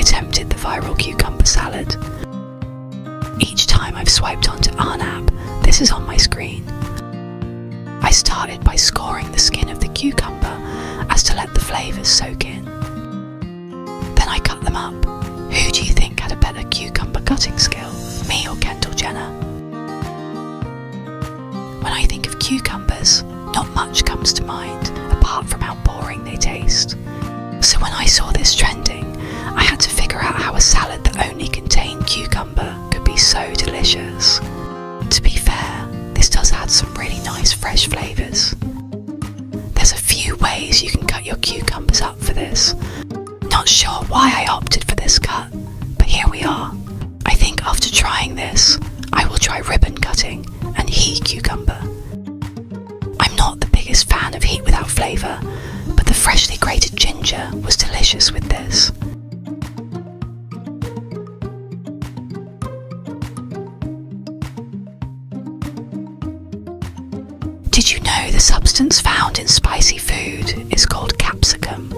attempted the viral cucumber salad. Each time I've swiped onto Arnab, this is on my screen. I started by scoring the skin of the cucumber as to let the flavours soak in. Then I cut them up. Who do you think had a better cucumber cutting skill, me or Kendall Jenner? When I think of cucumbers, not much comes to mind, apart from how boring they taste. So when I saw this trending, I had to figure out how a salad that only contained cucumber could be so delicious. To be fair, this does add some really nice fresh flavours. There's a few ways you can cut your cucumbers up for this. Not sure why I opted for this cut, but here we are. I think after trying this, I will try ribbon cutting and heat cucumber. I'm not the biggest fan of heat without flavour, but the freshly grated ginger was delicious with this. Did you know the substance found in spicy food is called capsicum?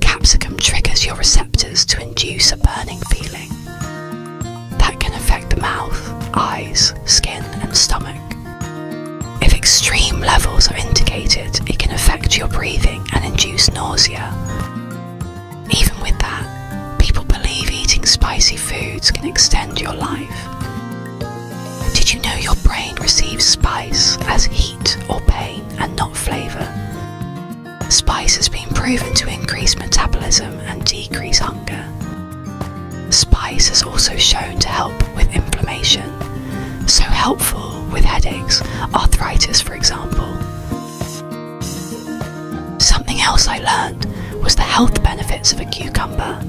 Capsicum triggers your receptors to induce a burning feeling. That can affect the mouth, eyes, skin and stomach. If extreme levels are indicated, it can affect your breathing and induce nausea. Even with that, people believe eating spicy foods can extend your life. Did you know your brain receives spice as heat or pain and not flavour? Spice has been proven to increase metabolism and decrease hunger. Spice is also shown to help with inflammation, so helpful with headaches, arthritis for example. Something else I learned was the health benefits of a cucumber.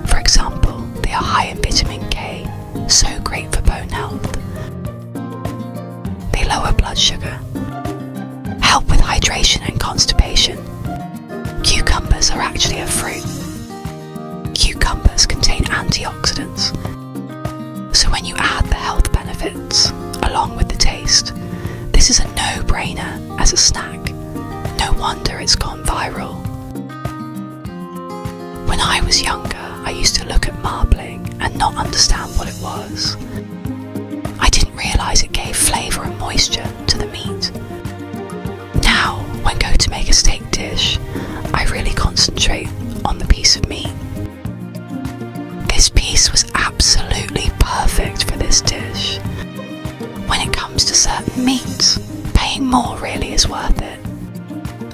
For example, they are high in vitamin K, so great for bone health. They lower blood sugar, help with hydration and constipation. Cucumbers are actually a fruit. Cucumbers contain antioxidants. So when you add the health benefits along with the taste, this is a no-brainer as a snack. No wonder it's gone viral. When I was younger, I used to look at marbling and not understand what it was. I didn't realise it gave flavour and moisture to the meat. Now, when I go to make a steak dish, I really concentrate on the piece of meat. This piece was absolutely perfect for this dish. When it comes to certain meats, paying more really is worth it.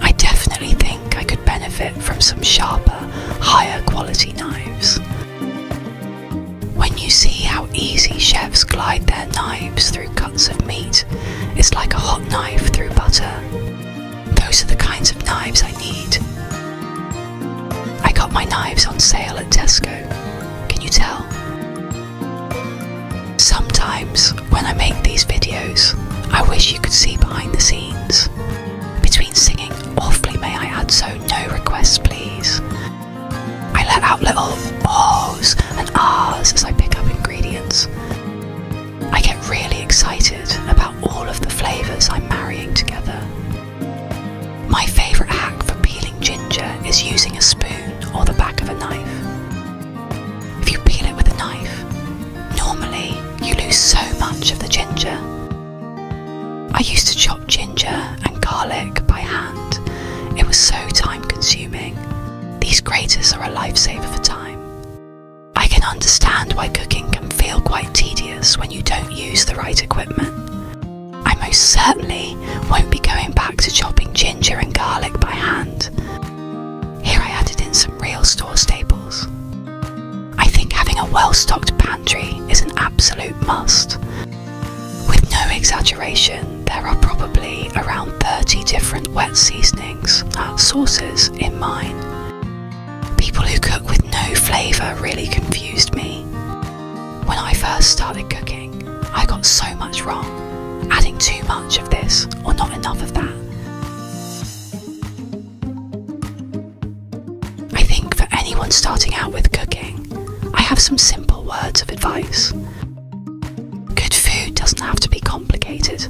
I definitely think I could benefit from some sharper, higher quality knives. When you see how easy chefs glide their knives through cuts of meat, it's like a hot knife through butter. Those are the kinds of knives I need. I got my knives on sale at Tesco. Can you tell? Sometimes when I make these videos, I wish you could see behind the scenes. Between singing "Awfully May I Add So No Requests Please," I let out little ohs and ahs as I pick up ingredients. I get really excited about all of the flavours I'm marrying together. My favourite hack for peeling ginger is using a spoon or the back of a knife. If you peel it with a knife, normally you lose so much of the ginger. I used to chop ginger and garlic by hand. It was so time consuming. These graters are a lifesaver for time. I can understand why cooking can feel quite tedious when you don't use the right equipment. I most certainly won't be going back to chopping ginger and garlic by hand. Here I added in some real store staples. I think having a well-stocked pantry is an absolute must. With no exaggeration, there are probably around 30 different wet seasonings, sauces in mine. People who cook with no flavour really confused me. When I first started cooking, I got so much wrong, adding too much of this or not enough of that. I think for anyone starting out with cooking, I have some simple words of advice. Good food doesn't have to be complicated.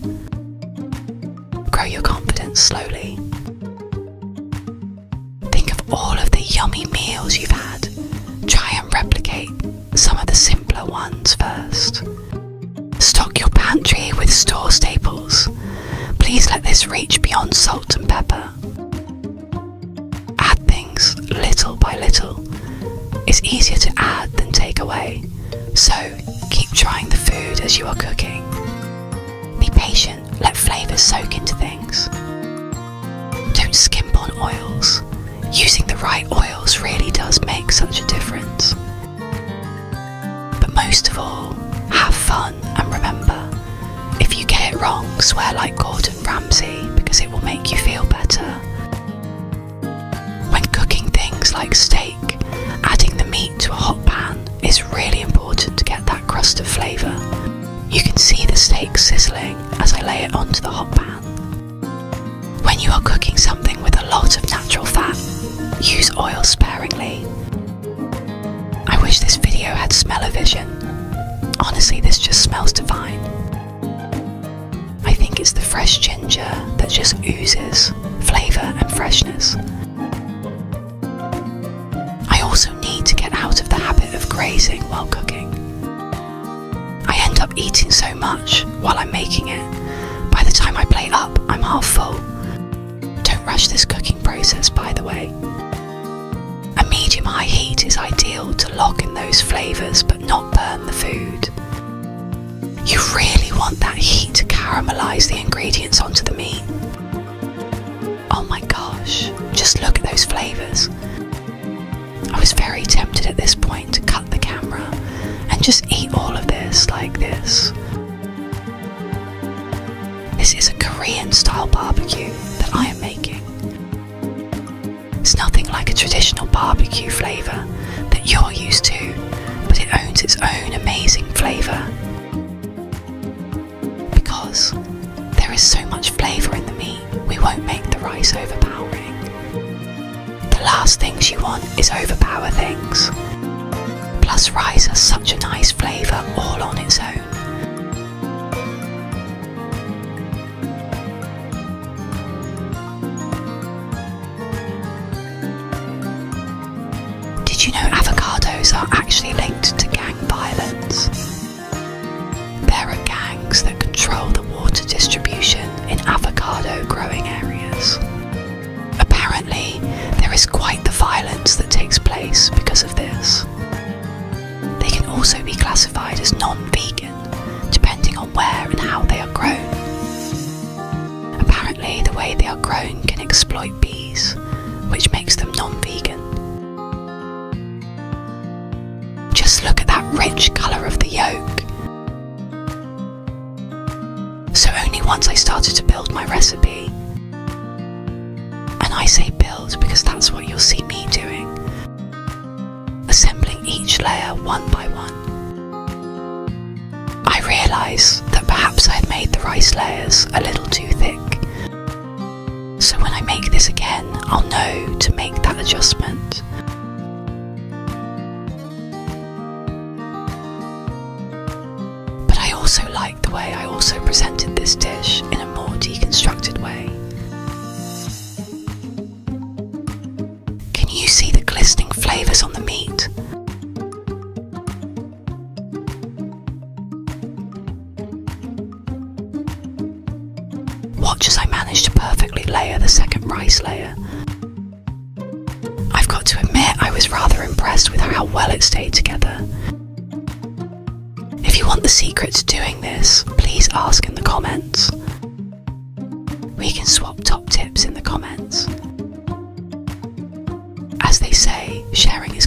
Grow your confidence slowly. Think of all of the yummy meals you've had. Try and pantry with store staples. Please let this reach beyond salt and pepper. Add things little by little. It's easier to add than take away, so keep trying the food as you are cooking. Be patient, let flavours soak into things. Don't skimp on oils. Using the right oils really does make such a difference. But most of all, have fun and remember, if you get it wrong, swear like Gordon Ramsay because it will make you feel better. When cooking things like steak, adding the meat to a hot pan is really important to get that crust of flavour. You can see the steak sizzling as I lay it onto the hot pan. When you are cooking something with a lot of natural fat, use oil sparingly. I wish this video had smell-o-vision. Honestly, this just smells divine. I think it's the fresh ginger that just oozes flavour and freshness. I also need to get out of the habit of grazing while cooking. I end up eating so much while I'm making it. By the time I plate up, I'm half full. Don't rush this cooking process, by the way. A medium-high heat is ideal to lock in those flavours but not burn the food. You really want that heat to caramelise the ingredients onto the meat. Oh my gosh, just look at those flavours. I was very tempted at this point to cut the camera and just eat all of this like this. This is a Korean style barbecue that I am making. It's nothing like a traditional barbecue flavour that you're used to, but it owns its own amazing flavour. Because there is so much flavour in the meat, we won't make the rice overpowering. The last things you want is overpower things. Plus rice has such a nice flavour all on its own. Did you know avocados are actually linked to gang violence? There are gangs that control the water distribution in avocado growing areas. Apparently, there is quite the violence that takes place because of this. They can also be classified as non-vegan, depending on where and how they are grown. Apparently, the way they are grown can exploit bees, which makes them non-vegan. Just look at that rich colour of the yolk. So only once I started to build my recipe, and I say build because that's what you'll see me doing, assembling each layer one by one, I realised that perhaps I had made the rice layers a little too thick. So when I make this again, I'll know to make that adjustment. But I also like the way I also presented this dish in a more deconstructed way. Can you see the glistening flavours on the meat? Watch as I manage to perfectly layer the second rice layer. I've got to admit I was rather impressed with how well it stayed together. If you want the secret to doing this, please ask in the comments. We can swap top tips in the comments. As they say, sharing is